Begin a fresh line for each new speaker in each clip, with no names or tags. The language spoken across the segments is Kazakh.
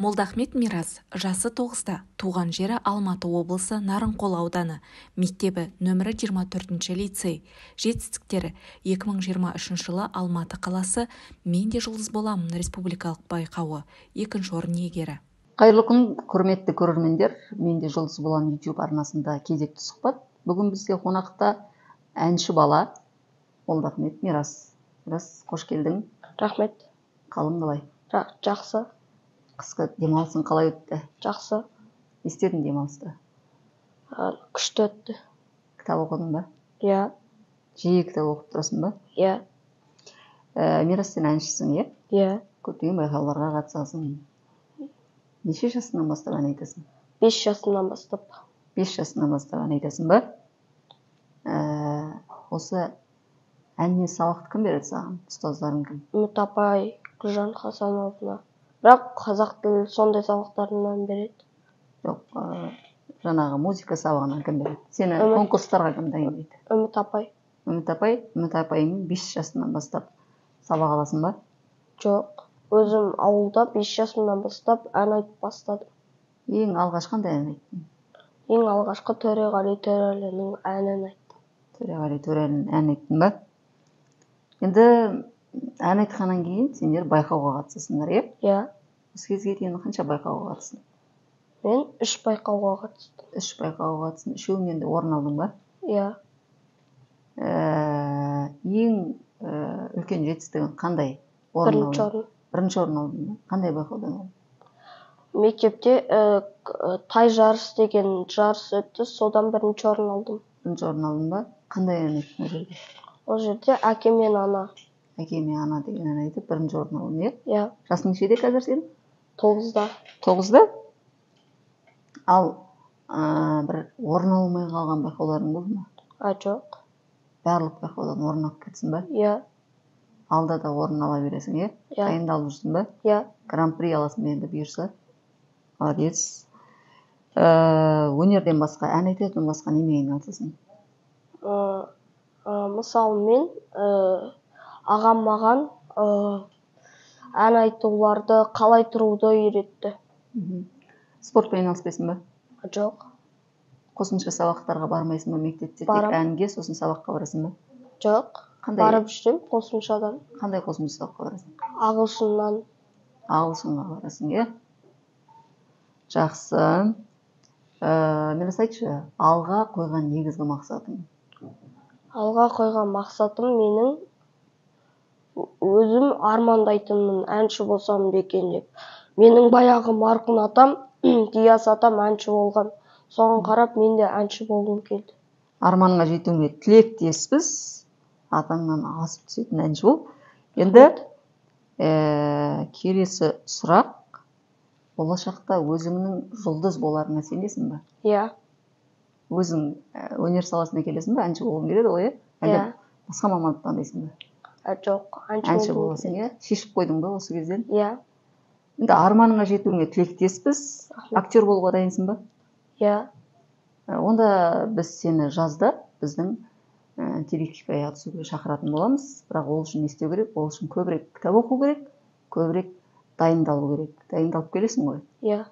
Молдахмет Мирас, жасы 9-та, туған жері Алматы облысы Нарынқол ауданы, мектебі нөмірі 24-ші лицей. Жетістіктері 2023 жылы Алматы қаласы «Мен де жұлдыз боламын» республикалық байқауы, 2-ші орын иегері.
Қайырлы күн, құрметті көрермендер. «Мен де жұлдыз боламын» YouTube арнасында кезекті сұхбат. Бүгін бізге қонақта әнші бала Молдахмет Мирас. Мирас, қош келдің.
Рахмет.
Қалың қалай?
Жақсы.
Қысқы демалысың қалай өтті?
Жақсы.
Не істедің демалыста?
Күшті өтті.
Кітап оқыдың ба?
Иә.
Жиі кітап оқып тұрасың ба?
Иә.
Мирас, сен әншісің, иә?
Иә.
Көптеген байқауларға қатысасың. Неше жасыңнан бастап ән айтасың?
5 жасымнан бастап.
5 жасыңнан бастап ән айтасың ба? Осы әннен сабақты кім береді саған? Ұстаздарың кім?
Үміт апай, Гүлжан Хасановна. Бірақ қазақ тілі сондай сабақтарынан береді.
Жоқ, жаңағы музыка сабағынан кім береді? Сені конкурстарға кім дайындайды?
Үміт апай.
Үміт апаймен 5 жасынан бастап сабақ аласың ба?
Жоқ, өзім ауылда 5 жасымнан бастап ән айтып бастадым.
Ең алғаш қандай ән айттың?
Ең алғашқы Төреғали Төрәлінің әнін айттым.
Төреғали Төрәлінің ән айттың ба? Енді ән айтқаннан кейін сендер байқауға қатысасыңдар, иә?
Иә.
Осы кезге дейін қанша байқауға қатыстың?
Мен 3 байқауға қатыстым.
3 байқауға қатыстың. Үшеуінен де орын алдың ба?
Иә.
Ең үлкен жетістігің қандай орын алдың?
Бірінші орын.
Бірінші орын алдың ба? Қандай байқаудан алдың?
Мектепте тай жарыс деген жарыс өтті, содан бірінші орын алдым.
Бірінші орын алдың ба? Қандай ән айттың ол жерде?
Ол жерде «Әке мен ана».
«Әке мен ана» деген ән айтып, бірінші орын алдың, иә?
Иә.
Жасың нешеде қазір сен?
9-да.
9-да? Ал бір орын алмай қалған байқауларың болды ма?
Жоқ.
Барлық байқаудан орын алып кетсің ба?
Иә.
Алда да орын ала бересің, иә?
Иә.
Дайындалып жүрсің ба?
Иә.
Гран-при аласың ба енді бұйырса? Молодец. Өнерден басқа, ән айтудан басқа немен айналысасың?
Мысалы мен ағам маған ән айтуларды, қалай тұруды үйретті.
Спортпен айналыспайсың ба?
Жоқ.
Қосымша сабақтарға бармайсың ба мектепте? Тек әнге, сосын сабаққа барасың ба?
Жоқ. Барып жүрем қосымшадан.
Қандай қосымша сабаққа барасың?
Ағылшыннан.
Ағылшынға барасың, иә? Жақсы. Мирас, айтшы, алға қойған негізгі мақсатың?
Алға қойған мақсатым менің өзім армандайтынмын, әнші болсам екен деп. Менің баяғы марқұм атам, Диас атам әнші болған. Соған қарап мен де әнші болғым келді.
Арманыңа жетуіңе тілектеспіз. Атаңнан асып түсетін әнші бол. Енді келесі сұрақ. Болашақта өзіңнің жұлдыз боларыңа сенесің ба?
Иә.
Өзің өнер саласына келесің ба? Әнші болғың келеді ғой, иә?
Иә.
Басқа мамандық таңдайсың ба?
Жоқ,
әнші боласың, иә? Шешіп қойдың ба осы кезден?
Иә.
Енді арманыңа жетуіңе тілектеспіз. Актер болуға дайынсың ба?
Иә.
Онда біз сені жазда біздің телехикаяға түсуге шақыратын боламыз. Бірақ ол үшін не істеу керек? Ол үшін көбірек кітап оқу керек, көбірек дайындалу керек. Дайындалып келесің ғой?
Иә.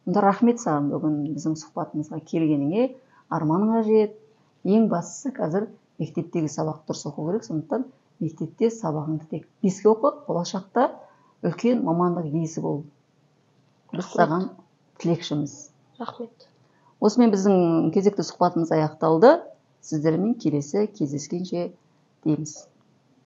Онда рахмет саған бүгін біздің сұхбатымызға келгеніңе. Арманыңа жет. Ең бастысы қазір мектептегі сабақ дұрыс оқу керек. Сондықтан мектепте сабағыңды тек 5-ке оқы, болашақта үлкен мамандық иесі бол. Біз саған тілекшіміз.
Рахмет.
Осымен біздің кезекті сұхбатымыз аяқталды. Сіздермен келесі кездескенше дейміз.